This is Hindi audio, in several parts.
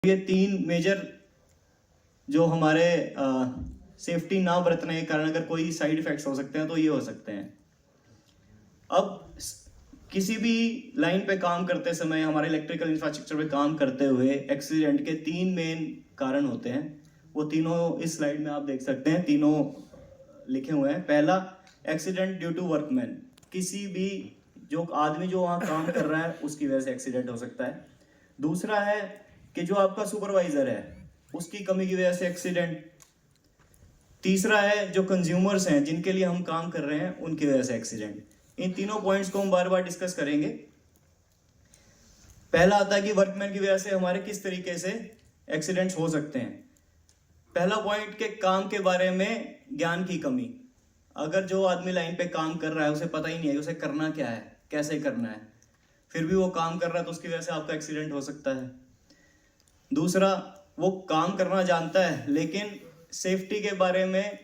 ये तीन मेजर जो हमारे सेफ्टी ना बरतने के कारण अगर कोई साइड इफेक्ट्स हो सकते हैं तो ये हो सकते हैं। अब किसी भी लाइन पे काम करते समय, हमारे इलेक्ट्रिकल इंफ्रास्ट्रक्चर पे काम करते हुए एक्सीडेंट के तीन मेन कारण होते हैं। वो तीनों इस स्लाइड में आप देख सकते हैं, तीनों लिखे हुए हैं। पहला, एक्सीडेंट ड्यू टू वर्कमैन, किसी भी जो आदमी जो वहाँ काम कर रहा है उसकी वजह से एक्सीडेंट हो सकता है। दूसरा है कि जो आपका सुपरवाइजर है उसकी कमी की वजह से एक्सीडेंट। तीसरा है जो कंज्यूमर्स हैं जिनके लिए हम काम कर रहे हैं उनकी वजह से एक्सीडेंट। इन तीनों पॉइंट्स को हम बार बार डिस्कस करेंगे। पहला आता है कि वर्कमैन की वजह से हमारे किस तरीके से एक्सीडेंट्स हो सकते हैं। पहला पॉइंट के काम के बारे में ज्ञान की कमी। अगर जो आदमी लाइन पे काम कर रहा है उसे पता ही नहीं है कि उसे करना क्या है, कैसे करना है, फिर भी वो काम कर रहा है तो उसकी वजह से आपका एक्सीडेंट हो सकता है। दूसरा, वो काम करना जानता है लेकिन सेफ्टी के बारे में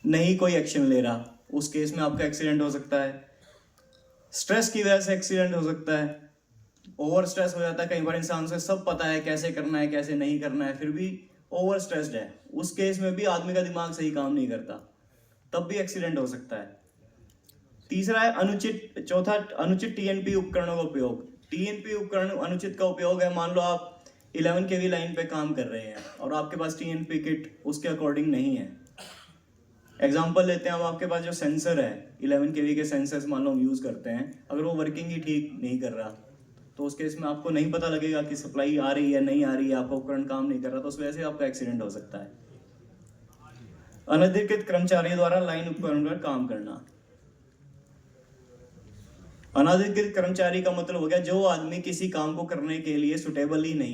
नहीं कोई एक्शन ले रहा, उस केस में आपका एक्सीडेंट हो सकता है। स्ट्रेस की वजह से एक्सीडेंट हो सकता है। ओवर स्ट्रेस हो जाता है, कई बार इंसान से सब पता है कैसे करना है कैसे नहीं करना है, फिर भी ओवर स्ट्रेस्ड है, उस केस में भी आदमी का दिमाग सही काम नहीं करता, तब भी एक्सीडेंट हो सकता है। तीसरा है चौथा, अनुचित टीएनपी उपकरणों का उपयोग। टीएनपी उपकरण अनुचित का उपयोग है, मान लो आप 11 केवी लाइन पे काम कर रहे हैं और आपके पास टीएनपी किट उसके अकॉर्डिंग नहीं है। एग्जांपल लेते हैं, अब आपके पास जो सेंसर है 11 केवी के सेंसर्स मान लो हम यूज़ करते हैं, अगर वो वर्किंग ही ठीक नहीं कर रहा तो उस केस में आपको नहीं पता लगेगा कि सप्लाई आ रही है नहीं आ रही है, आपका उपकरण काम नहीं कर रहा, तो उस वजह से आपका एक्सीडेंट हो सकता है। अनधिकृत कर्मचारियों द्वारा लाइन उपकरण पर काम करना। अनधिकृत कर्मचारी का मतलब हो गया जो आदमी किसी काम को करने के लिए सुटेबल ही नहीं।